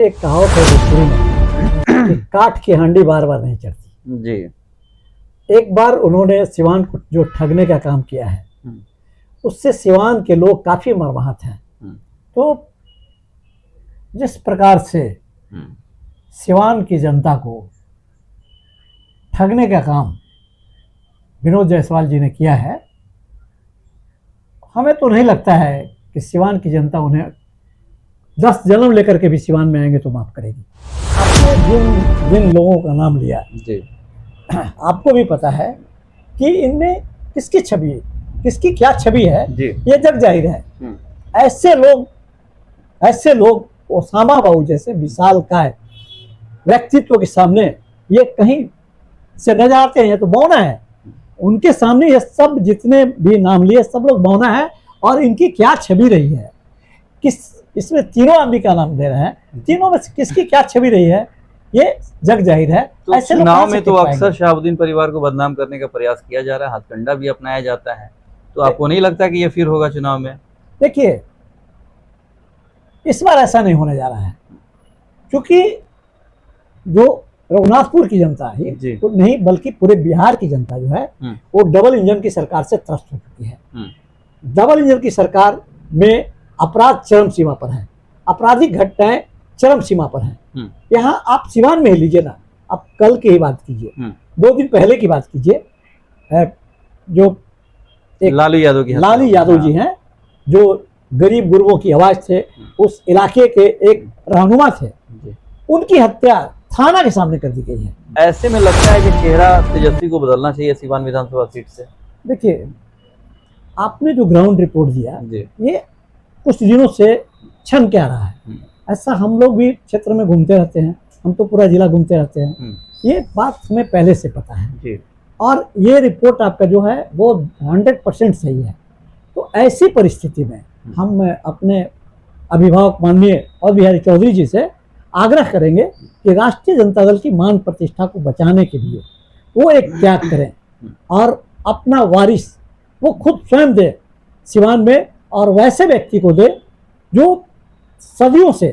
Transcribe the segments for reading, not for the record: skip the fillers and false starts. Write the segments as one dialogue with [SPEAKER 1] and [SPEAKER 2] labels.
[SPEAKER 1] एक कहावत है भोजपुरी में कि काठ की हांडी बार बार नहीं चढ़ती
[SPEAKER 2] जी।
[SPEAKER 1] एक बार उन्होंने सिवान को जो ठगने का काम किया है उससे सिवान के लोग काफी मर्माहत हैं। तो जिस प्रकार से सिवान की जनता को ठगने का काम विनोद जायसवाल जी ने किया है, हमें तो नहीं लगता है कि सिवान की जनता उन्हें 10 जन्म लेकर के भी सिवान में आएंगे तो माफ करेगी। आपने जिन जिन लोगों का नाम लिया
[SPEAKER 2] जी,
[SPEAKER 1] आपको भी पता है कि इनमें किसकी छवि, किसकी क्या छवि है,
[SPEAKER 2] जी।
[SPEAKER 1] ये जग जाहिर है। ऐसे लोग ओसामा बाबू जैसे विशाल काय व्यक्तित्व के सामने ये कहीं से न जाते हैं, ये तो बौना है। उनके सामने ये सब जितने भी नाम लिए सब लोग बौना है। और इनकी क्या छवि रही है, किस इसमें तीनों आदमी का नाम दे रहे हैं, तीनों में किसकी क्या छवि रही है ये जग जाहिर है।
[SPEAKER 2] तो
[SPEAKER 1] ऐसे लोग
[SPEAKER 2] चुनाव
[SPEAKER 1] कहाँ से
[SPEAKER 2] में तो
[SPEAKER 1] टिक
[SPEAKER 2] अक्सर
[SPEAKER 1] पाएंगे?
[SPEAKER 2] शहाबुद्दीन परिवार को बदनाम करने का प्रयास किया जा रहा है, हथकंडा भी अपनाया जाता है। तो आपको नहीं लगता कि ये फिर होगा चुनाव में?
[SPEAKER 1] देखिए, इस बार ऐसा नहीं होने जा रहा है, क्योंकि जो रघुनाथपुर की जनता है तो नहीं बल्कि पूरे बिहार की जनता जो है वो डबल इंजन की सरकार से त्रस्त हो चुकी है। डबल इंजन की सरकार में अपराध चरम सीमा पर है, आपराधिक घटनाएं चरम सीमा पर हैं। यहाँ आप सिवान में ही लीजिए ना, आप कल की ही बात कीजिए, 2 दिन पहले की बात कीजिए, जो एक
[SPEAKER 2] लालू यादव
[SPEAKER 1] जी हैं जो गरीब गुरबों की आवाज थे, उस इलाके के एक रहनुमा थे, उनकी हत्या थाना के सामने कर दी गई है।
[SPEAKER 2] ऐसे में लगता है कि चेहरा तेजस्वी को बदलना चाहिए सिवान विधानसभा सीट से।
[SPEAKER 1] देखिए, आपने जो ग्राउंड रिपोर्ट दिया ये कुछ दिनों से छन क्या रहा है। ऐसा हम लोग भी क्षेत्र में घूमते रहते हैं, हम तो पूरा जिला घूमते रहते हैं, ये बात हमें पहले से पता है। और ये रिपोर्ट आपका जो है वो 100% सही है। तो ऐसी परिस्थिति में हम अपने अभिभावक माननीय और बिहारी चौधरी जी से आग्रह करेंगे कि राष्ट्रीय जनता दल की मान प्रतिष्ठा को बचाने के लिए वो एक त्याग करें और अपना वारिस वो खुद स्वयं दे सिवान में, और वैसे व्यक्ति को दे जो सदियों से,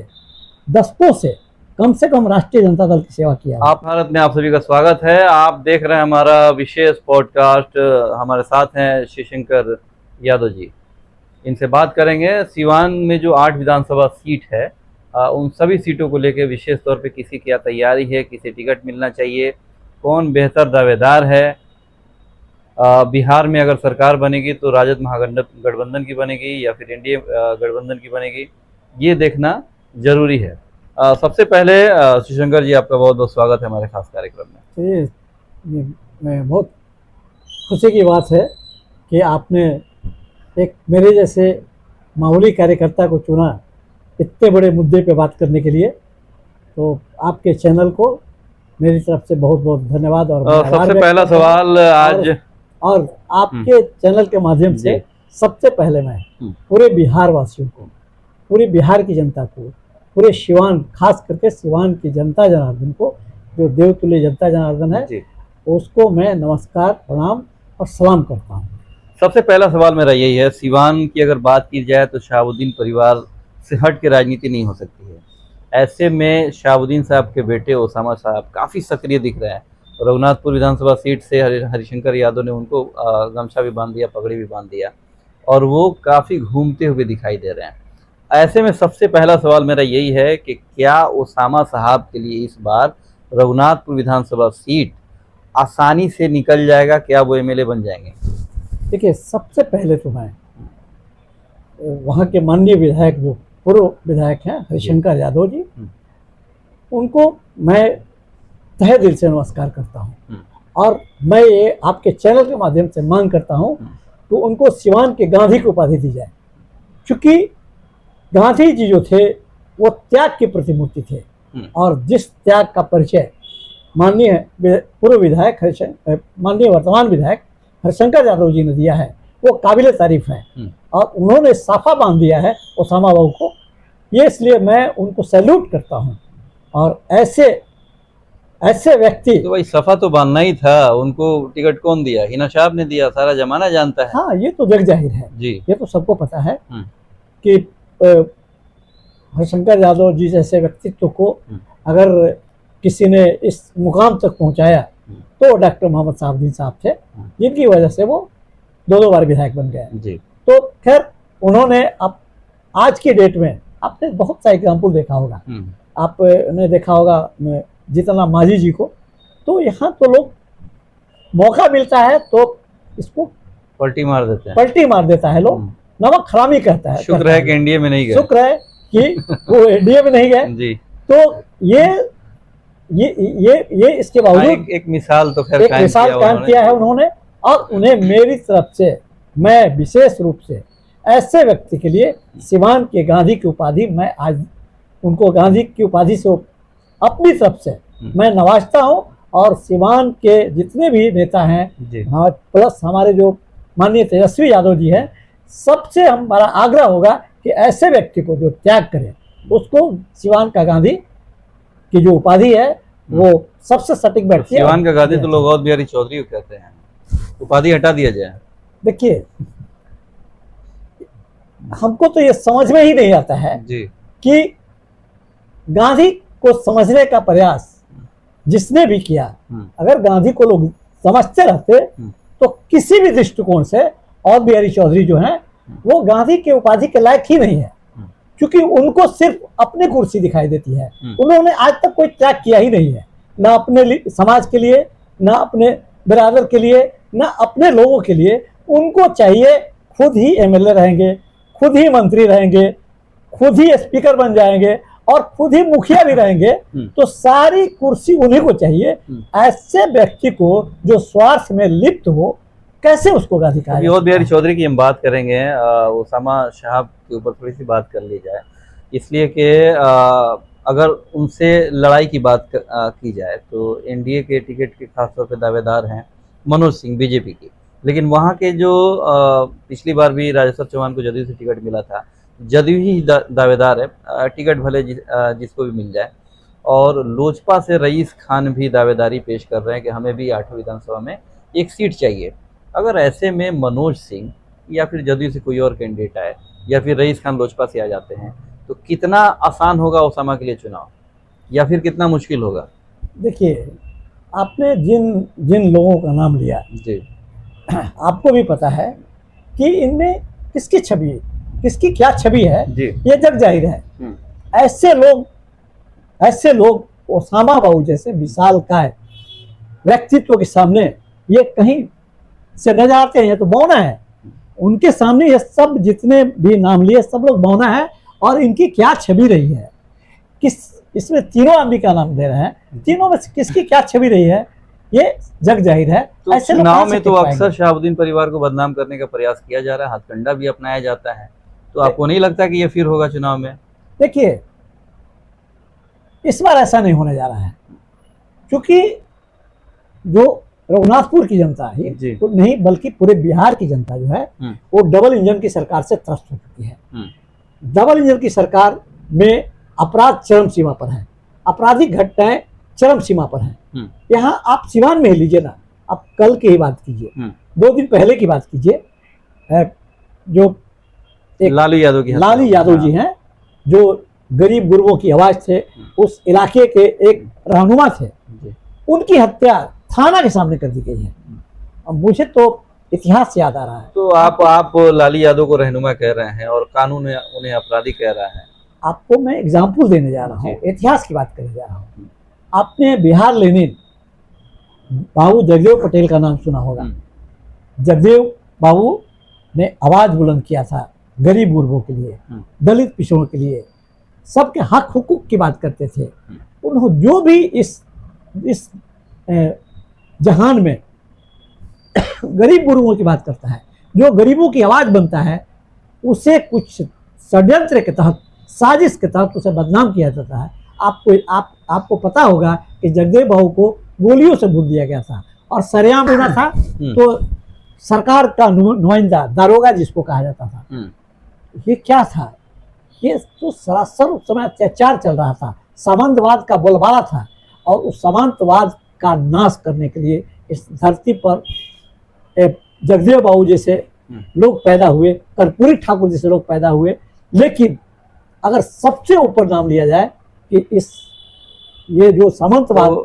[SPEAKER 1] दशकों से कम राष्ट्रीय जनता दल की सेवा किया।
[SPEAKER 2] आप भारत में आप सभी का स्वागत है। आप देख रहे हैं हमारा विशेष पॉडकास्ट। हमारे साथ हैं शिवशंकर यादव जी। इनसे बात करेंगे सिवान में जो 8 विधानसभा सीट है, उन सभी सीटों को लेकर विशेष तौर पे किसी की क्या तैयारी है, किसे टिकट मिलना चाहिए, कौन बेहतर दावेदार है। बिहार में अगर सरकार बनेगी तो राजद महागठबंधन की बनेगी या फिर एनडीए गठबंधन की बनेगी, ये देखना जरूरी है। सबसे पहले शिवशंकर जी, आपका बहुत बहुत स्वागत है हमारे खास कार्यक्रम में।
[SPEAKER 1] ये बहुत खुशी की बात है कि आपने एक मेरे जैसे मामूली कार्यकर्ता को चुना इतने बड़े मुद्दे पे बात करने के लिए। तो आपके चैनल को मेरी तरफ से बहुत बहुत धन्यवाद। और
[SPEAKER 2] सबसे पहला सवाल आज
[SPEAKER 1] और आपके चैनल के माध्यम से सबसे पहले मैं पूरे बिहार वासियों को, पूरे बिहार की जनता को, पूरे सिवान, खास करके सिवान की जनता जनार्दन को, जो देवतुल्य जनता जनार्दन है, उसको मैं नमस्कार, प्रणाम और सलाम करता हूँ।
[SPEAKER 2] सबसे पहला सवाल मेरा यही है, सिवान की अगर बात की जाए तो शहाबुद्दीन परिवार से हट के राजनीति नहीं हो सकती है। ऐसे में शहाबुद्दीन साहब के बेटे ओसामा साहब काफ़ी सक्रिय दिख रहे हैं। रघुनाथपुर विधानसभा सीट से हरिशंकर यादव ने उनको गमछा भी बांध दिया, पगड़ी भी बांध दिया, और वो काफ़ी घूमते हुए दिखाई दे रहे हैं। ऐसे में सबसे पहला सवाल मेरा यही है कि क्या ओसामा साहब के लिए इस बार रघुनाथपुर विधानसभा सीट आसानी से निकल जाएगा, क्या वो एमएलए बन जाएंगे?
[SPEAKER 1] देखिए, सबसे पहले तो मैं वहाँ के माननीय विधायक, जो पूर्व विधायक हैं हरिशंकर यादव जी, उनको मैं तहे दिल से नमस्कार करता हूँ। और मैं ये आपके चैनल के माध्यम से मांग करता हूँ कि उनको सिवान के गांधी की उपाधि दी जाए, क्योंकि गांधी जी जो थे वो त्याग की प्रतिमूर्ति थे। और जिस त्याग का परिचय माननीय पूर्व विधायक माननीय वर्तमान विधायक हरिशंकर यादव जी ने दिया है, वो काबिले तारीफ है। और उन्होंने साफा बांध दिया है ओसामा बाबू को, ये इसलिए मैं उनको सैल्यूट करता हूँ। और ऐसे व्यक्ति,
[SPEAKER 2] तो भाई सफा तो बांधना ही था, उनको टिकट कौन दिया? हिना साहब ने दिया, सारा जमाना जानता है।
[SPEAKER 1] हाँ, ये तो जग जाहिर है जी, ये तो सबको पता है कि हरिशंकर यादव जी जैसे व्यक्तित्व को अगर किसी ने इस मुकाम तक पहुंचाया तो डॉक्टर मोहम्मद साहबुद्दीन साहब थे, जिनकी वजह से वो 2 बार विधायक बन गए
[SPEAKER 2] जी।
[SPEAKER 1] तो खैर उन्होंने अब आज के डेट में आपने बहुत सा एग्जाम्पल देखा होगा, आपने देखा होगा जीतन राम मांझी जी को, तो यहाँ तो लोग मौका मिलता है तो इसको
[SPEAKER 2] पलटी मार देते हैं,
[SPEAKER 1] पलटी मार देता है, लोग नमक हरामी कहता है।
[SPEAKER 2] शुक्र है कि एनडीए में नहीं गए,
[SPEAKER 1] शुक्र है कि वो एनडीए में नहीं गए
[SPEAKER 2] जी।
[SPEAKER 1] तो ये इसके बावजूद
[SPEAKER 2] एक मिसाल तो खैर
[SPEAKER 1] एक मिसाल कायम किया है उन्होंने, और उन्हें मेरी तरफ से मैं विशेष रूप से ऐसे व्यक्ति के लिए सिवान के गांधी की उपाधि, मैं आज उनको गांधी की उपाधि से अपनी तरफ से मैं नवाजता हूं, और सिवान के जितने भी नेता हैं प्लस हमारे जो माननीय तेजस्वी यादव जी हैं, सबसे हमारा आग्रह होगा कि ऐसे व्यक्ति को जो त्याग करे उसको सिवान का गांधी की जो उपाधि है वो सबसे सटीक बैठती है।
[SPEAKER 2] सिवान का गांधी तो लोग और बिहारी चौधरी को कहते हैं, उपाधि हटा दिया जाए।
[SPEAKER 1] देखिए हमको तो ये समझ में ही नहीं आता है
[SPEAKER 2] जी
[SPEAKER 1] कि गांधी को समझने का प्रयास जिसने भी किया, अगर गांधी को लोग समझते रहते तो किसी भी दृष्टिकोण से और बिहारी चौधरी जो हैं वो गांधी के उपाधि के लायक ही नहीं है, क्योंकि उनको सिर्फ अपनी कुर्सी दिखाई देती है। उन्होंने आज तक कोई त्याग किया ही नहीं है, ना अपने समाज के लिए, ना अपने बिरादर के लिए, ना अपने लोगों के लिए। उनको चाहिए खुद ही एमएलए रहेंगे, खुद ही मंत्री रहेंगे, खुद ही स्पीकर बन जाएंगे और खुद ही मुखिया भी रहेंगे, तो सारी कुर्सी उन्हीं को चाहिए। ऐसे व्यक्ति को जो स्वार्थ में लिप्त हो, कैसे उसको गांधी कहा जाए?
[SPEAKER 2] और बिहारी चौधरी की हम बात करेंगे, ओसामा साहब के ऊपर थोड़ी सी बात कर ली जाए, इसलिए कि अगर उनसे लड़ाई की बात की जाए तो एनडीए के टिकट के खासतौर पर दावेदार हैं मनोज सिंह बीजेपी की, लेकिन वहाँ के जो पिछली बार भी राजेश्वर चौहान को जदयू से टिकट मिला था, जदयू ही दावेदार है, टिकट भले जिसको भी मिल जाए। और लोजपा से रईस खान भी दावेदारी पेश कर रहे हैं कि हमें भी 8वीं विधानसभा में एक सीट चाहिए। अगर ऐसे में मनोज सिंह या फिर जदयू से कोई और कैंडिडेट आए या फिर रईस खान लोजपा से आ जाते हैं तो कितना आसान होगा ओसामा के लिए चुनाव, या फिर कितना मुश्किल होगा?
[SPEAKER 1] देखिए आपने जिन जिन लोगों का नाम लिया
[SPEAKER 2] जी,
[SPEAKER 1] आपको भी पता है कि इनमें किसकी छवि, किसकी क्या छवि है
[SPEAKER 2] जी।
[SPEAKER 1] ये जग जाहिर है। ऐसे लोग ओसामा बाबू जैसे विशालकाय व्यक्तित्व के सामने ये कहीं से न जाते हैं, तो बौना है उनके सामने। ये सब जितने भी नाम लिए सब लोग बौना है, और इनकी क्या छवि रही है, किस इसमें तीनों आदमी का नाम दे रहे हैं, तीनों में किसकी क्या छवि रही है ये जग जाहिर है।
[SPEAKER 2] तो चुनाव में तो अक्सर शहाबुद्दीन परिवार को बदनाम करने का प्रयास किया जा रहा है, हथकंडा भी अपनाया जाता है, तो आपको नहीं लगता कि ये फिर होगा चुनाव में?
[SPEAKER 1] देखिए इस बार ऐसा नहीं होने जा रहा है, क्योंकि जो रघुनाथपुर की जनता है तो नहीं बल्कि पूरे बिहार की जनता जो है वो डबल इंजन की सरकार से त्रस्त हो चुकी है। डबल इंजन की सरकार में अपराध चरम सीमा पर है, आपराधिक घटनाएं चरम सीमा पर हैं। यहाँ आप सिवान में लीजिए ना, आप कल की ही बात कीजिए, 2 दिन पहले की बात कीजिए, जो एक
[SPEAKER 2] लालू यादव
[SPEAKER 1] जी हैं जो गरीब गुरबों की आवाज थे, उस इलाके के एक रहनुमा थे, उनकी हत्या थाना के सामने कर दी गई है। अब मुझे तो इतिहास याद आ रहा है।
[SPEAKER 2] तो आप लालू यादव को रहनुमा कह रहे हैं और कानून उन्हें अपराधी कह रहा है।
[SPEAKER 1] आपको मैं एग्जाम्पल देने जा रहा हूँ, इतिहास की बात करने जा रहा हूँ। आपने बिहार लेनिन बाबू जगदेव पटेल का नाम सुना होगा। जगदेव बाबू ने आवाज बुलंद किया था गरीब गुरबों के लिए, दलित पिछड़ों के लिए, सबके हक हुकूक की बात करते थे। उन्होंने जो भी इस जहान में गरीब गुरुओं की बात करता है, जो गरीबों की आवाज बनता है, उसे कुछ षड्यंत्र के तहत, साजिश के तहत उसे बदनाम किया जाता है। आपको पता होगा कि जगदेव बाबू को गोलियों से भून दिया गया था और सरेआम होना था, तो सरकार का नुमाइंदा दारोगा जिसको कहा जाता था, ये क्या था? ये तो सरासर उस समय अत्याचार चल रहा था, सामंतवाद का बोलबाला था, और उस सामंतवाद का नाश करने के लिए इस धरती पर जगदेव बाबू जैसे लोग पैदा हुए, कर्पूरी ठाकुर जैसे लोग पैदा हुए, लेकिन अगर सबसे ऊपर नाम लिया जाए कि ये जो सामंतवाद,
[SPEAKER 2] तो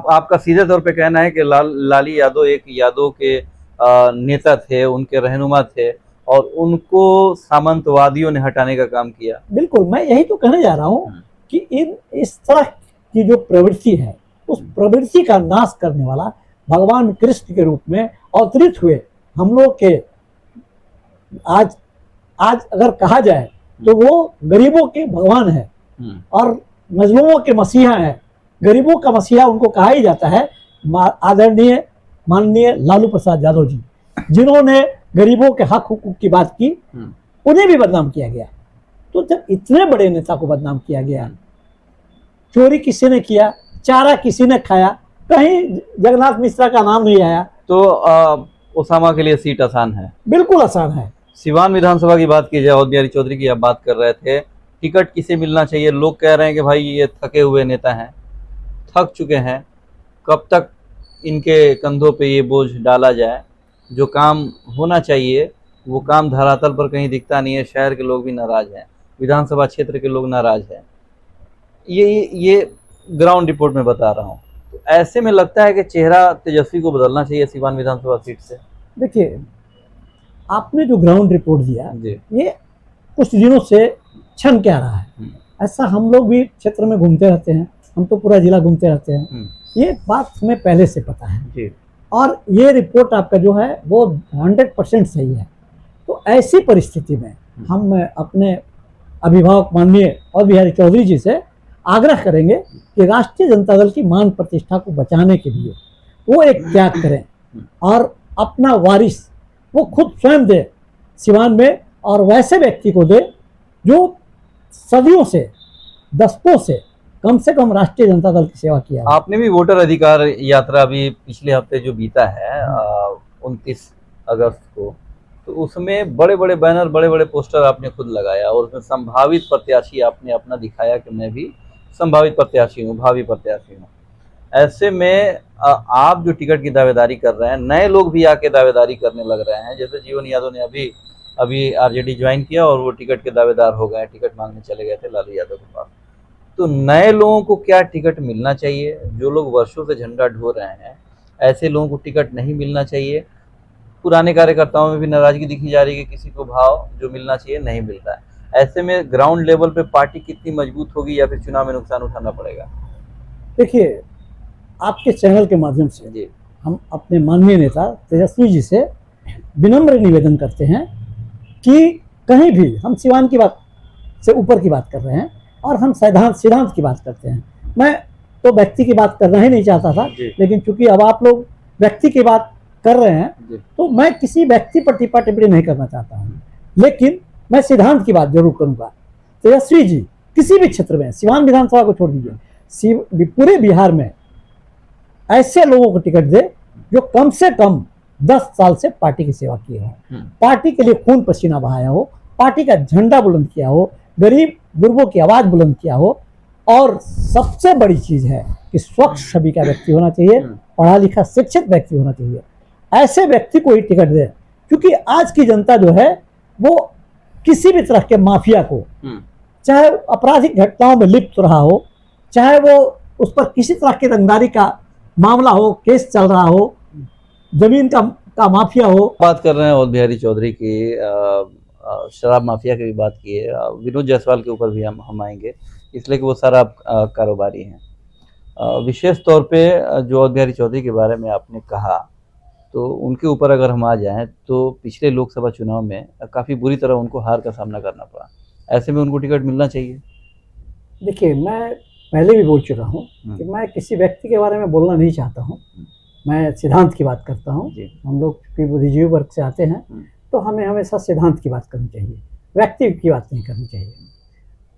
[SPEAKER 2] आपका सीधे तौर पे कहना है कि लाली यादव एक यादव के नेता थे, उनके रहनुमा थे, और उनको सामंतवादियों ने हटाने का काम किया।
[SPEAKER 1] बिल्कुल, मैं यही तो कहने जा रहा हूँ कि इस तरह की जो प्रवृत्ति है, उस प्रवृत्ति का नाश करने वाला भगवान कृष्ण के रूप में अवतरित हुए हम लोग के, आज अगर कहा जाए तो वो गरीबों के भगवान है और मजलूमों के मसीहा है। गरीबों का मसीहा उनको कहा ही जाता है, आदरणीय माननीय लालू प्रसाद यादव जी, जिन्होंने गरीबों के हक हुकूक की बात की, उन्हें भी बदनाम किया गया। तो जब इतने बड़े नेता को बदनाम किया गया, चोरी किसी ने किया, चारा किसी ने खाया, कहीं जगन्नाथ मिश्रा का नाम नहीं आया,
[SPEAKER 2] तो ओसामा के लिए सीट आसान है?
[SPEAKER 1] बिल्कुल आसान है।
[SPEAKER 2] सिवान विधानसभा की बात की जाए, अवध बिहारी चौधरी की आप बात कर रहे थे, टिकट किसे मिलना चाहिए? लोग कह रहे हैं कि भाई ये थके हुए नेता हैं, थक चुके हैं, कब तक इनके कंधों पे ये बोझ डाला जाए? जो काम होना चाहिए वो काम धरातल पर कहीं दिखता नहीं है। शहर के लोग भी नाराज हैं, विधानसभा क्षेत्र के लोग नाराज हैं। ये ग्राउंड रिपोर्ट में बता रहा हूँ। तो ऐसे में लगता है कि चेहरा तेजस्वी को बदलना चाहिए सिवान विधानसभा सीट से।
[SPEAKER 1] देखिए, आपने जो ग्राउंड रिपोर्ट दिया
[SPEAKER 2] जी,
[SPEAKER 1] ये कुछ दिनों से छन क्या रहा है। ऐसा हम लोग भी क्षेत्र में घूमते रहते हैं, हम तो पूरा जिला घूमते रहते हैं, ये बात हमें पहले से पता है
[SPEAKER 2] जी।
[SPEAKER 1] और ये रिपोर्ट आपका जो है वो 100% सही है। तो ऐसी परिस्थिति में हम अपने अभिभावक माननीय अवध बिहारी चौधरी जी से आग्रह करेंगे कि राष्ट्रीय जनता दल की मान प्रतिष्ठा को बचाने के लिए वो एक त्याग करें और अपना वारिस वो खुद स्वयं दे सिवान में, और वैसे व्यक्ति को दे जो सदियों से, दशकों से कम राष्ट्रीय जनता दल की सेवा किया।
[SPEAKER 2] आपने भी वोटर अधिकार यात्रा भी पिछले हफ्ते जो बीता है 29 अगस्त को, तो उसमें बड़े बड़े बैनर, बड़े बड़े पोस्टर आपने खुद लगाया और उसमें संभावित प्रत्याशी आपने अपना दिखाया कि मैं भी संभावित प्रत्याशी हूँ, भावी प्रत्याशी हूँ। ऐसे में आप जो टिकट की दावेदारी कर रहे हैं, नए लोग भी आके दावेदारी करने लग रहे हैं। जैसे जीवन यादव ने अभी आरजेडी ज्वाइन किया और वो टिकट के दावेदार हो गए, टिकट मांगने चले गए थे लालू यादव के पास। तो नए लोगों को क्या टिकट मिलना चाहिए? जो लोग वर्षों से झंडा ढो रहे हैं, ऐसे लोगों को टिकट नहीं मिलना चाहिए। पुराने कार्यकर्ताओं में भी नाराजगी दिखी जा रही है कि किसी को भाव जो मिलना चाहिए नहीं मिल रहा है। ऐसे में ग्राउंड लेवल पे पार्टी कितनी मजबूत होगी या फिर चुनाव में नुकसान उठाना पड़ेगा?
[SPEAKER 1] देखिए, आपके चैनल के माध्यम से
[SPEAKER 2] जी,
[SPEAKER 1] हम अपने माननीय नेता तेजस्वी जी से विनम्र निवेदन करते हैं कि कहीं भी हम सिवान की बात से ऊपर की बात कर रहे हैं और हम सिद्धांत की बात करते हैं। मैं तो व्यक्ति की बात करना ही नहीं चाहता था, लेकिन चूंकि अब आप लोग व्यक्ति की बात कर रहे हैं तो मैं किसी व्यक्ति पर टिप्पा टिप्पणी नहीं करना चाहता हूँ, लेकिन मैं सिद्धांत की बात जरूर करूंगा। तेजस्वी जी किसी भी क्षेत्र में, सिवान विधानसभा को छोड़ दीजिए, पूरे बिहार में ऐसे लोगों को टिकट दे जो कम से कम 10 साल से पार्टी की सेवा किए हो, पार्टी के लिए खून पसीना बहाया हो, पार्टी का झंडा बुलंद किया हो, गरीब गुरबों की आवाज बुलंद किया हो, और सबसे बड़ी चीज है कि स्वच्छ छवि का व्यक्ति होना चाहिए, पढ़ा लिखा शिक्षित व्यक्ति होना चाहिए। ऐसे व्यक्ति को ही टिकट दे, क्योंकि आज की जनता जो है वो किसी भी तरह के माफिया को, चाहे आपराधिक घटनाओं में लिप्त रहा हो, चाहे वो उस पर किसी तरह की रंगदारी का मामला हो, केस चल रहा हो, जमीन का माफिया हो।
[SPEAKER 2] बात कर रहे हैं अवध बिहारी चौधरी की, शराब माफिया की भी बात की है। विनोद जायसवाल के ऊपर भी हम आएंगे, इसलिए कि वो शराब कारोबारी हैं। विशेष तौर पे जो अवध बिहारी चौधरी के बारे में आपने कहा, तो उनके ऊपर अगर हम आ जाएं तो पिछले लोकसभा चुनाव में काफ़ी बुरी तरह उनको हार का सामना करना पड़ा। ऐसे में उनको टिकट मिलना चाहिए?
[SPEAKER 1] देखिए, मैं पहले भी बोल चुका हूँ कि मैं किसी व्यक्ति के बारे में बोलना नहीं चाहता हूँ, मैं सिद्धांत की बात करता हूँ। हम लोग बुद्धिजीवी वर्ग से आते हैं तो हमें हमेशा सिद्धांत की बात करनी चाहिए, व्यक्ति की बात नहीं करनी चाहिए।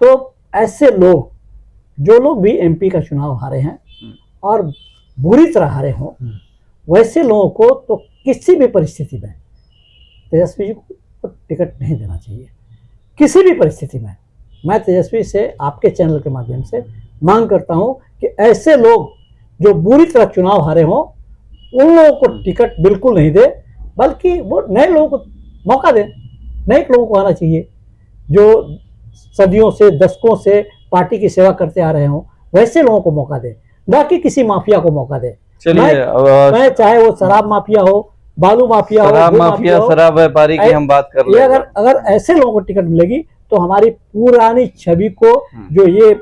[SPEAKER 1] तो ऐसे लोग, जो लोग भी एमपी का चुनाव हारे हैं और बुरी तरह हारे हों, वैसे लोगों को तो किसी भी परिस्थिति में तेजस्वी जी को टिकट नहीं देना चाहिए, किसी भी परिस्थिति में। मैं तेजस्वी से आपके चैनल के माध्यम से मांग करता हूं कि ऐसे लोग जो बुरी तरह चुनाव हारे हों, उन लोगों को टिकट बिल्कुल नहीं दे, बल्कि वो नए लोगों को मौका दे, नए लोगों को आना चाहिए, जो सदियों से, दशकों से पार्टी की सेवा करते आ रहे हों, वैसे लोगों को मौका दे, ना कि किसी माफिया को मौका दे।
[SPEAKER 2] चलिए,
[SPEAKER 1] मैं चाहे वो शराब माफिया हो, बालू माफिया हो,
[SPEAKER 2] शराब माफिया, शराब व्यापारी की हम बात कर रहे हैं।
[SPEAKER 1] अगर ऐसे लोगों को टिकट मिलेगी तो हमारी पुरानी छवि को, जो ये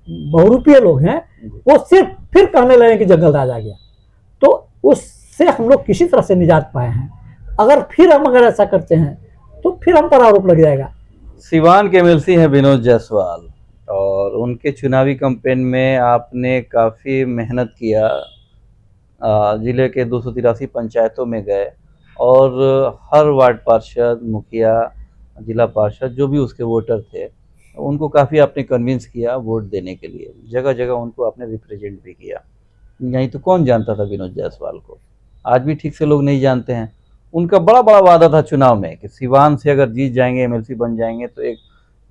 [SPEAKER 1] बहुरूपीय लोग हैं, वो सिर्फ फिर कहने लगे कि जंगल राज आ गया, तो उससे हम लोग किसी तरह से निजात पाए हैं। अगर ऐसा करते हैं तो फिर हम पर आरोप लग जाएगा।
[SPEAKER 2] सिवान के एमएलसी हैं विनोद जायसवाल, और उनके चुनावी कैंपेन में आपने काफ़ी मेहनत किया, जिले के 283 पंचायतों में गए और हर वार्ड पार्षद, मुखिया, जिला पार्षद, जो भी उसके वोटर थे, उनको काफ़ी आपने कन्विंस किया वोट देने के लिए। जगह जगह उनको आपने रिप्रेजेंट भी किया। नहीं तो कौन जानता था विनोद जायसवाल को? आज भी ठीक से लोग नहीं जानते हैं। उनका बड़ा बड़ा वादा था चुनाव में कि सिवान से अगर जीत जाएंगे, एमएलसी बन जाएंगे, तो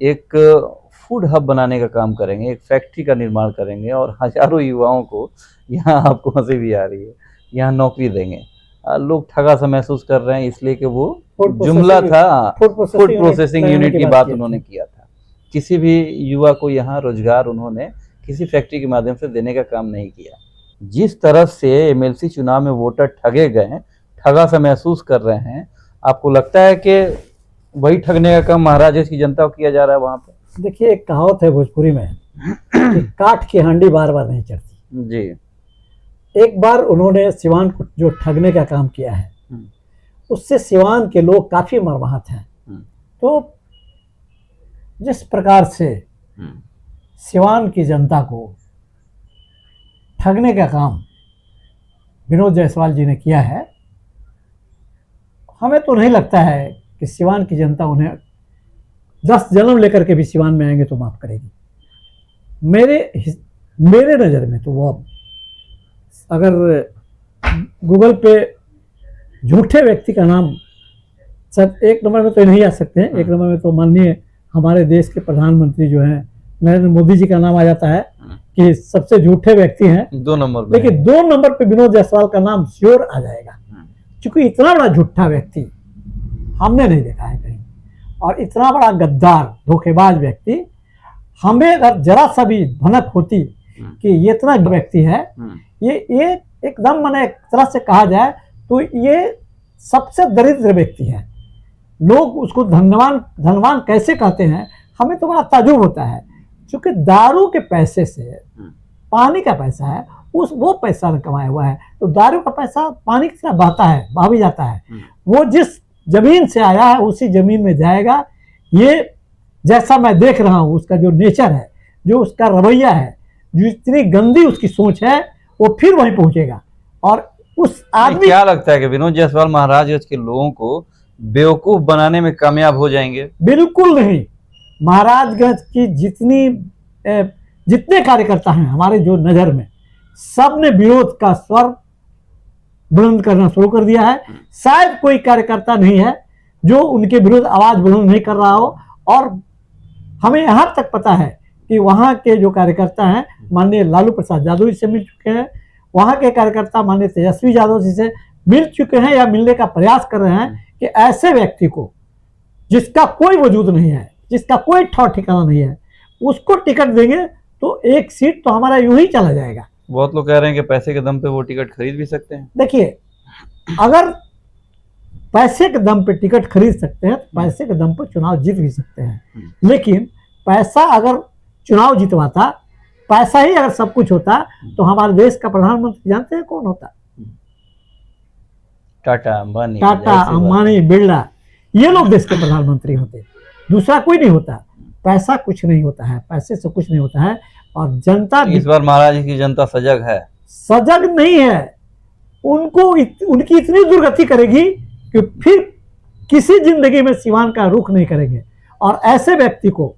[SPEAKER 2] एक फूड हब बनाने का काम करेंगे, एक फैक्ट्री का निर्माण करेंगे और हजारों युवाओं को, यहाँ आपको हंसी भी आ रही है, यहाँ नौकरी देंगे। लोग ठगा सा महसूस कर रहे हैं, इसलिए कि वो जुमला था, फूड प्रोसेसिंग यूनिट की बात उन्होंने किया था। किसी भी युवा को यहाँ रोजगार उन्होंने किसी फैक्ट्री के माध्यम से देने का काम नहीं किया। जिस तरह से एमएलसी चुनाव में वोटर ठगे गए, ठगा सा महसूस कर रहे हैं, आपको लगता है कि वही ठगने का काम महाराजगंज की जनता को किया जा रहा है वहां पे?
[SPEAKER 1] देखिए, एक कहावत है भोजपुरी में कि काठ की हांडी बार बार नहीं चढ़ती
[SPEAKER 2] जी।
[SPEAKER 1] एक बार उन्होंने सिवान को जो ठगने का काम किया है, उससे सिवान के लोग काफी मर्माहत हैं। तो जिस प्रकार से सिवान की जनता को ठगने का काम विनोद जायसवाल जी ने किया है, हमें तो नहीं लगता है कि सिवान की जनता उन्हें 10 जन्म लेकर के भी सिवान में आएंगे तो माफ करेगी। मेरे नज़र में तो वो, अगर गूगल पे झूठे व्यक्ति का नाम सब एक नंबर में तो नहीं आ सकते हैं। एक नंबर में तो माननीय हमारे देश के प्रधानमंत्री जो हैं नरेंद्र मोदी जी का नाम आ जाता है कि सबसे झूठे व्यक्ति हैं।
[SPEAKER 2] 2 नंबर में,
[SPEAKER 1] लेकिन 2 नंबर पे विनोद जायसवाल का नाम श्योर आ जाएगा, क्योंकि इतना बड़ा झूठा व्यक्ति हमने नहीं देखा है कहीं, और इतना बड़ा गद्दार, धोखेबाज व्यक्ति, हमें अगर जरा सा भी भनक होती कि ये इतना व्यक्ति है, ये एकदम, मैंने एक तरह से कहा जाए तो ये सबसे दरिद्र व्यक्ति है। लोग उसको धनवान कैसे कहते हैं, हमें तो बड़ा ताज्जुब होता है, क्योंकि दारू के पैसे से, पानी का पैसा है, वो पैसा कमाया हुआ है, तो दारू का पैसा पानी की तरह बहता है, बह भी जाता है। वो जिस जमीन से आया है उसी जमीन में जाएगा। ये जैसा मैं देख रहा हूँ, उसका जो नेचर है, जो उसका रवैया है, जो इतनी गंदी उसकी सोच है, वो फिर वहीं पहुंचेगा। और उस आदमी,
[SPEAKER 2] क्या लगता है कि विनोद जायसवाल महाराजगंज के लोगों को बेवकूफ बनाने में कामयाब हो जाएंगे?
[SPEAKER 1] बिल्कुल नहीं। महाराजगंज की जितने कार्यकर्ता हैं हमारे जो नजर में, सब ने विरोध का स्वर बुलंद करना शुरू कर दिया है। शायद कोई कार्यकर्ता नहीं है जो उनके विरुद्ध आवाज बुलंद नहीं कर रहा हो। और हमें यहां तक पता है कि वहां के जो कार्यकर्ता हैं माननीय लालू प्रसाद यादव जी से मिल चुके हैं, वहां के कार्यकर्ता माननीय तेजस्वी यादव जी से मिल चुके हैं या मिलने का प्रयास कर रहे हैं कि ऐसे व्यक्ति को, जिसका कोई वजूद नहीं है, जिसका कोई ठौर ठिकाना नहीं है, उसको टिकट देंगे तो एक सीट तो हमारा यूं ही चला जाएगा।
[SPEAKER 2] बहुत लोग कह रहे हैं कि पैसे के दम पे वो टिकट खरीद भी सकते हैं।
[SPEAKER 1] देखिए, अगर पैसे के दम पे टिकट खरीद सकते हैं तो पैसे के दम पर चुनाव जीत भी सकते हैं। लेकिन पैसा अगर चुनाव जितवाता, पैसा ही अगर सब कुछ होता, तो हमारे देश का प्रधानमंत्री जानते हैं कौन होता?
[SPEAKER 2] टाटा
[SPEAKER 1] अंबानी, बिरला, ये लोग देश के प्रधानमंत्री होते, दूसरा कोई नहीं होता। पैसा कुछ नहीं होता है, पैसे से कुछ नहीं होता है। और जनता,
[SPEAKER 2] इस बार महाराज की जनता सजग है?
[SPEAKER 1] सजग नहीं है। उनकी इतनी दुर्गति करेगी कि फिर किसी जिंदगी में सिवान का रुख नहीं करेंगे। और ऐसे व्यक्ति को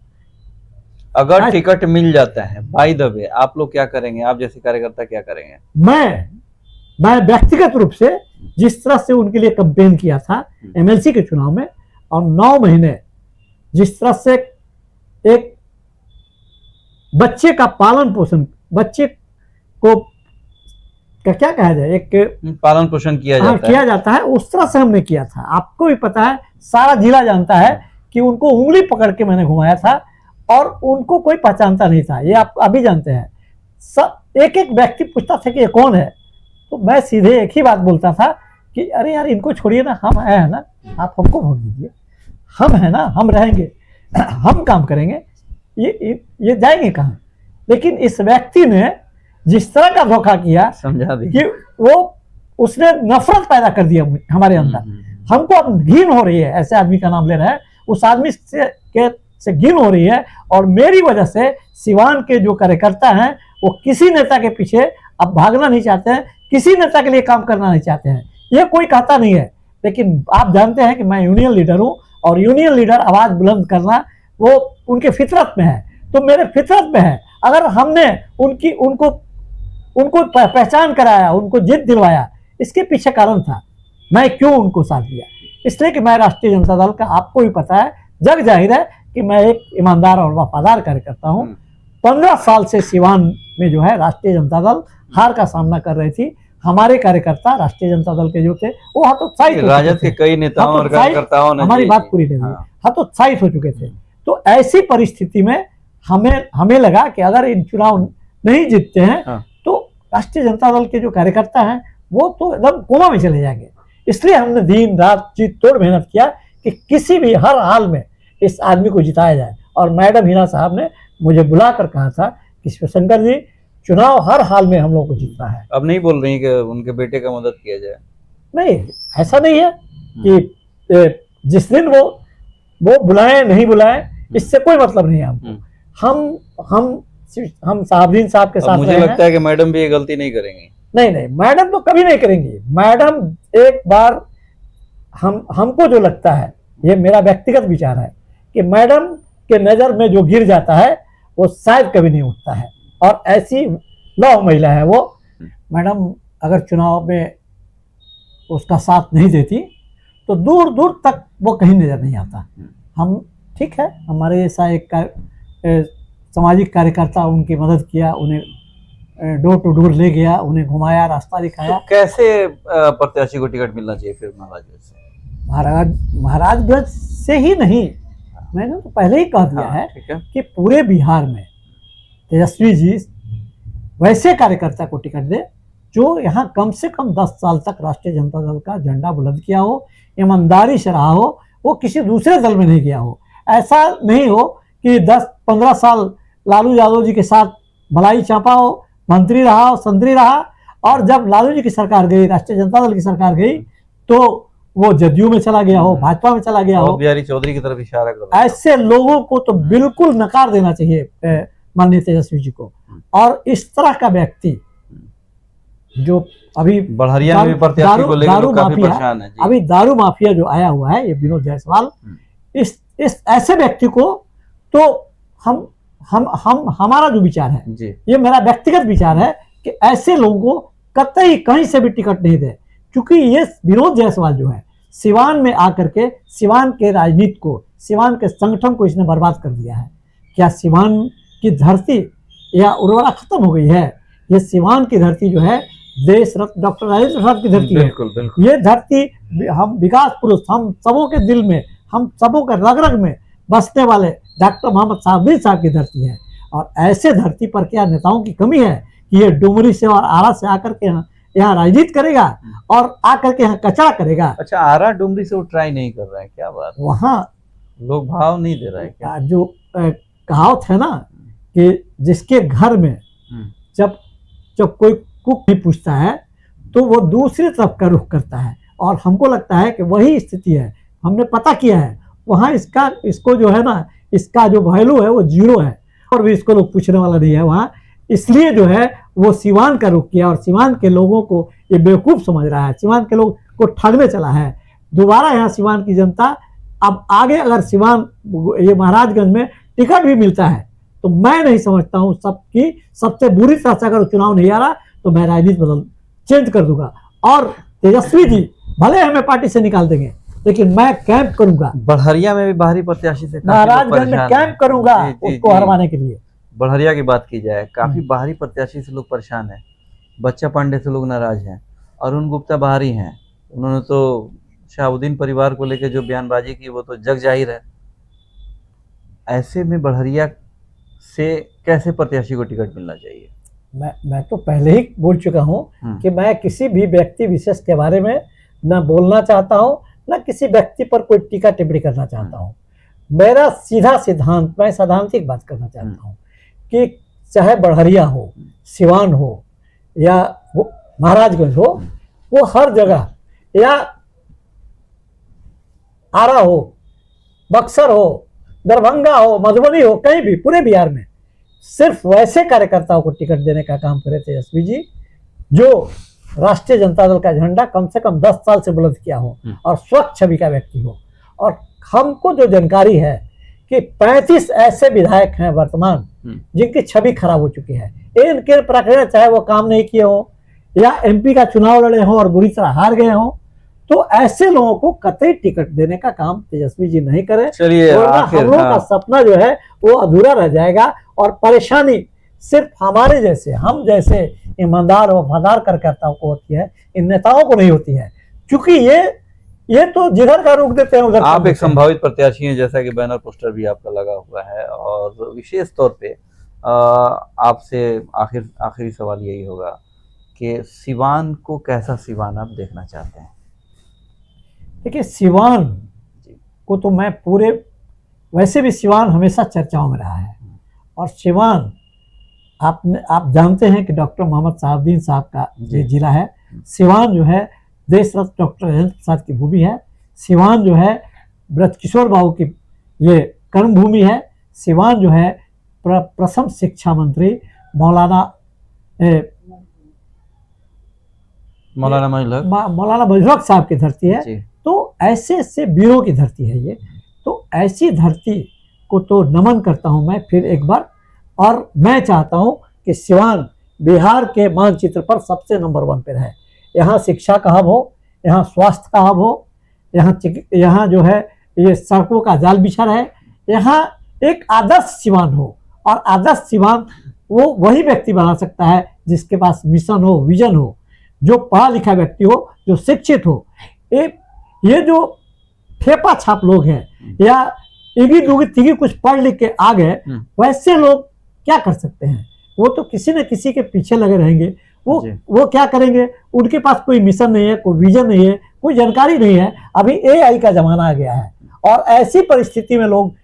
[SPEAKER 2] अगर टिकट मिल जाता है, बाय द वे, आप लोग क्या करेंगे? आप जैसे कार्यकर्ता क्या करेंगे?
[SPEAKER 1] मैं व्यक्तिगत रूप से जिस तरह से उनके लिए कैंपेन किया था एमएलसी के चुनाव में, और 9 महीने जिस तरह से एक बच्चे का पालन पोषण, बच्चे को क्या कहा जाए, एक
[SPEAKER 2] पालन पोषण किया जाता है,
[SPEAKER 1] उस तरह से हमने किया था। आपको भी पता है, सारा जिला जानता है कि उनको उंगली पकड़ के मैंने घुमाया था और उनको कोई पहचानता नहीं था। ये आप अभी जानते हैं। एक एक व्यक्ति पूछता था कि ये कौन है, तो मैं सीधे एक ही बात बोलता था कि अरे यार इनको छोड़िए ना, हम हैं ना, आप हमको वोट दीजिए, हम हैं ना, हम रहेंगे, हम काम करेंगे, ये जाएंगे कहाँ। लेकिन इस व्यक्ति ने जिस तरह का धोखा किया,
[SPEAKER 2] समझा
[SPEAKER 1] कि वो उसने नफरत पैदा कर दिया हमारे अंदर। हमको अब घिन हो रही है, ऐसे आदमी का नाम ले रहा है, उस आदमी से घिन हो रही है। और मेरी वजह से सिवान के जो कार्यकर्ता हैं वो किसी नेता के पीछे अब भागना नहीं चाहते हैं, किसी नेता के लिए काम करना नहीं चाहते हैं। ये कोई कहता नहीं है, लेकिन आप जानते हैं कि मैं यूनियन लीडर हूँ और यूनियन लीडर आवाज बुलंद करना वो उनके फितरत में है, तो मेरे फितरत में है। अगर हमने उनको पहचान कराया, उनको जीत दिलवाया, इसके पीछे कारण था, मैं क्यों उनको साथ दिया। इसलिए कि मैं राष्ट्रीय जनता दल का, आपको भी पता है, जग जाहिर है कि मैं एक ईमानदार और वफादार कार्यकर्ता हूँ। 15 साल से सिवान में जो है राष्ट्रीय जनता दल हार का सामना कर रही थी। हमारे कार्यकर्ता राष्ट्रीय जनता दल के जो थे वो हतोत्साहित,
[SPEAKER 2] राजद के कई नेताओं और कार्यकर्ताओं ने,
[SPEAKER 1] हमारी बात पूरी नहीं, हतोत्साहित हो चुके थे। तो ऐसी परिस्थिति में हमें लगा कि अगर इन चुनाव नहीं जीतते हैं तो राष्ट्रीय जनता दल के जो कार्यकर्ता हैं वो तो एकदम कोमा में चले जाएंगे। इसलिए हमने दिन रात जी तोड़ मेहनत किया कि किसी भी हर हाल में इस आदमी को जिताया जाए। और मैडम हिना साहब ने मुझे बुलाकर कहा था कि शिवशंकर जी, चुनाव हर हाल में हम लोग को जीतना है।
[SPEAKER 2] अब नहीं बोल रही कि उनके बेटे का मदद किया जाए? नहीं,
[SPEAKER 1] ऐसा नहीं है कि जिस दिन वो बुलाए नहीं बुलाए, इससे कोई मतलब नहीं है हमको। हम साहबदीन साहब के साथ
[SPEAKER 2] मुझे लगता है कि मैडम भी ये गलती नहीं करेंगी।
[SPEAKER 1] नहीं, मैडम तो कभी नहीं करेंगी। मैडम एक बार हमको जो लगता है, ये मेरा व्यक्तिगत विचार है कि मैडम के नजर में जो गिर जाता है वो शायद कभी नहीं उठता है। और ऐसी लौह महिला है वो। मैडम अगर चुनाव में उसका साथ नहीं देती तो दूर दूर तक वो कहीं नजर नहीं आता। हम ठीक है, हमारे जैसा एक सामाजिक कार्यकर्ता उनकी मदद किया, उन्हें डोर टू डोर ले गया, उन्हें घुमाया, रास्ता दिखाया।
[SPEAKER 2] तो कैसे प्रत्याशी को टिकट मिलना चाहिए फिर महाराजगंज से?
[SPEAKER 1] महाराजगंज से ही नहीं, मैंने तो पहले ही कह दिया है कि पूरे बिहार में तेजस्वी जी वैसे कार्यकर्ता को टिकट दे जो यहाँ कम से कम 10 साल तक राष्ट्रीय जनता दल का झंडा बुलंद किया हो, ईमानदारी से रहा हो, वो किसी दूसरे दल में नहीं गया हो। ऐसा नहीं हो कि 10-15 साल लालू यादव जी के साथ भलाई चापा हो, मंत्री रहा हो, संतरी रहा, और जब लालू जी की सरकार गई, राष्ट्रीय जनता दल की सरकार गई, तो वो जदयू में चला गया हो, भाजपा में चला गया हो।
[SPEAKER 2] बिहारी चौधरी की तरफ इशारा कर,
[SPEAKER 1] ऐसे लोगों को तो बिल्कुल नकार देना चाहिए माननीय तेजस्वी जी को। और इस तरह का व्यक्ति जो अभी
[SPEAKER 2] बढ़हरिया में प्रत्याशी को लेकर काफी परेशान है,
[SPEAKER 1] अभी दारू माफिया जो आया हुआ है, ये विनोद जायसवाल, इस ऐसे व्यक्ति को तो हम हमारा जो विचार है जी, ये मेरा व्यक्तिगत विचार है कि ऐसे लोगों को कतई कहीं से भी टिकट नहीं दे। क्योंकि ये विनोद जायसवाल जो है सिवान में आकर के सिवान के राजनीति को, सिवान के संगठन को इसने बर्बाद कर दिया है। क्या सिवान की धरती या उर्वरा खत्म हो गई है? ये सिवान की धरती जो है देश रत्न डॉक्टर राजेंद्र प्रसाद की धरती है। बिल्कुल। ये धरती हम विकास पुरुष, हम सबों के दिल में, हम सबों के रग रग में बसने वाले डॉक्टर मोहम्मद साहब साहब की धरती है। और ऐसे धरती पर क्या नेताओं की कमी है कि ये डुमरी से और आरा से आकर के यहाँ राजनीति करेगा और आकर के यहाँ कचरा करेगा?
[SPEAKER 2] अच्छा, आरा डुमरी से वो ट्राई नहीं कर रहा है, क्या बात?
[SPEAKER 1] वहाँ
[SPEAKER 2] लोग भाव नहीं दे रहा है क्या?
[SPEAKER 1] जो कहावत है ना कि जिसके घर में जब कोई कुक नहीं पूछता है तो वो दूसरी तरफ का रुख करता है। और हमको लगता है कि वही स्थिति है। हमने पता किया है वहाँ इसको जो है ना, इसका जो वैल्यू है वो 0 है, और भी इसको लोग पूछने वाला नहीं है वहाँ। इसलिए जो है वो सिवान का रुख किया और सिवान के लोगों को ये बेवकूफ़ समझ रहा है, सिवान के लोग को ठगने चला है। दोबारा यहाँ सिवान की जनता अब आगे अगर सिवान ये महाराजगंज में टिकट भी मिलता है तो मैं नहीं समझता हूँ सबकी सबसे बुरी तरह से अगर चुनाव नहीं आ रहा तो मैं राजनीति चेंज कर दूंगा। और तेजस्वी जी भले हमें पार्टी से निकाल देंगे लेकिन मैं कैंप करूंगा।
[SPEAKER 2] बढ़हरिया में भी बाहरी प्रत्याशी से
[SPEAKER 1] महाराजगंज में कैंप करूंगा उसको हरवाने के लिए।
[SPEAKER 2] बढ़हरिया की बात की जाए, काफी बाहरी प्रत्याशी से लोग परेशान हैं। बच्चा पांडे से लोग नाराज हैं, अरुण गुप्ता बाहरी हैं। उन्होंने तो शाहबुद्दीन परिवार को लेकर जो बयानबाजी की वो तो जग जाहिर है। ऐसे में बड़हरिया से कैसे प्रत्याशी को टिकट मिलना चाहिए?
[SPEAKER 1] मैं तो पहले ही बोल चुका हूँ
[SPEAKER 2] हम्म।
[SPEAKER 1] कि मैं किसी भी व्यक्ति विशेष के बारे में न बोलना चाहता हूँ, न किसी व्यक्ति पर कोई टीका टिप्पणी करना चाहता हूँ। मेरा सीधा सिद्धांत, मैं सैद्धांतिक बात करना चाहता हूँ कि चाहे बड़हरिया हो, सिवान हो या महाराजगंज हो, वो हर जगह, या आरा हो, बक्सर हो, दरभंगा हो, मधुबनी हो, कहीं भी पूरे बिहार में सिर्फ वैसे कार्यकर्ताओं को टिकट देने का काम करे तेजस्वी जी जो राष्ट्रीय जनता दल का झंडा कम से कम 10 साल से बुलंद किया हो और स्वच्छ छवि का व्यक्ति हो। और हमको जो जानकारी है कि 35 ऐसे विधायक हैं वर्तमान जिनकी छवि खराब हो चुकी है, इनके प्रकरण चाहे वो काम नहीं किए हो या एमपी का चुनाव लड़े हो और बुरी तरह हार गए हो, तो ऐसे लोगों को कतई टिकट देने का काम तेजस्वी जी नहीं करें।
[SPEAKER 2] चलिए,
[SPEAKER 1] हम लोगों का सपना जो है वो अधूरा रह जाएगा और परेशानी सिर्फ हमारे जैसे, हम जैसे ईमानदार और वफादार कार्यकर्ताओं को होती है, इन नेताओं को नहीं होती है। क्योंकि ये तो जिधर का रुख देते हैं उधर।
[SPEAKER 2] आप एक संभावित प्रत्याशी हैं, जैसा कि बैनर पोस्टर भी आपका लगा हुआ है, और विशेष तौर पे आपसे आखिरी सवाल यही होगा कि सिवान को कैसा सिवान आप देखना चाहते हैं?
[SPEAKER 1] देखिए, सिवान को तो मैं पूरे, वैसे भी सिवान हमेशा चर्चाओं में रहा है, और सिवान आप जानते हैं कि डॉक्टर मोहम्मद साहबुद्दीन साहब का ये जिला है। सिवान जो है देश रत्न डॉक्टर राजेंद्र प्रसाद की भूमि है। सिवान जो है ब्रजकिशोर बाबू की ये कर्म भूमि है। सिवान जो है प्रथम शिक्षा मंत्री मौलाना मजहक साहब की धरती है। तो ऐसे ऐसे वीरों की धरती है ये। तो ऐसी धरती को तो नमन करता हूं मैं फिर एक बार, और मैं चाहता हूं कि सिवान बिहार के मानचित्र पर सबसे नंबर 1 पे रहे। यहाँ शिक्षा का हब हो, यहाँ स्वास्थ्य का हब हो, यहाँ जो है ये सड़कों का जाल बिछा रहे, यहाँ एक आदर्श सिवान हो। और आदर्श सिवान वो वही व्यक्ति बना सकता है जिसके पास मिशन हो, विजन हो, जो पढ़ा लिखा व्यक्ति हो, जो शिक्षित हो। ये जो ठेपा छाप लोग हैं या इगी दुगी तिगी कुछ पढ़ लिख के आ गए, वैसे लोग क्या कर सकते हैं? वो तो किसी न किसी के पीछे लगे रहेंगे। वो क्या करेंगे? उनके पास कोई मिशन नहीं है, कोई विजन नहीं है, कोई जानकारी नहीं है। अभी AI का जमाना आ गया है, और ऐसी परिस्थिति में लोग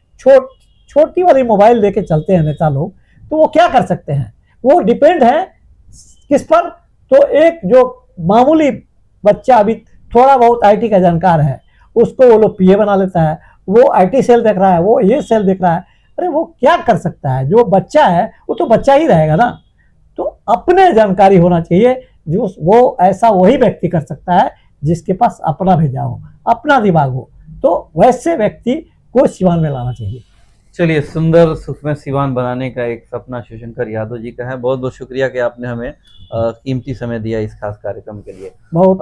[SPEAKER 1] छोटी वाली मोबाइल लेके चलते हैं नेता लोग, तो वो क्या कर सकते हैं? वो डिपेंड है किस पर? तो एक जो मामूली बच्चा अभी थोड़ा बहुत IT का जानकार है, उसको वो लोग PA बना लेता है, वो IT सेल देख रहा है, वो ये सेल देख रहा है। अरे वो क्या कर सकता है? जो बच्चा है वो तो बच्चा ही रहेगा ना। तो अपने जानकारी होना चाहिए, जो वो ऐसा वही व्यक्ति कर सकता है जिसके पास अपना भेजा हो, अपना दिमाग हो। तो वैसे व्यक्ति को सिवान में लाना चाहिए।
[SPEAKER 2] चलिए, सुंदर सुखमय सिवान बनाने का एक सपना शिवशंकर यादव जी का है। बहुत बहुत शुक्रिया कि आपने हमें कीमती समय दिया इस खास कार्यक्रम के लिए।
[SPEAKER 1] बहुत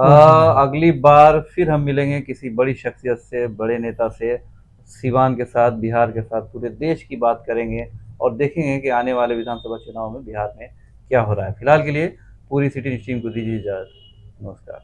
[SPEAKER 2] अगली बार फिर हम मिलेंगे किसी बड़ी शख्सियत से, बड़े नेता से, सिवान के साथ, बिहार के साथ, पूरे देश की बात करेंगे और देखेंगे कि आने वाले विधानसभा चुनाव में बिहार में क्या हो रहा है। फिलहाल के लिए पूरी सिटी न्यूज़ टीम को दीजिए इजाज़त। नमस्कार।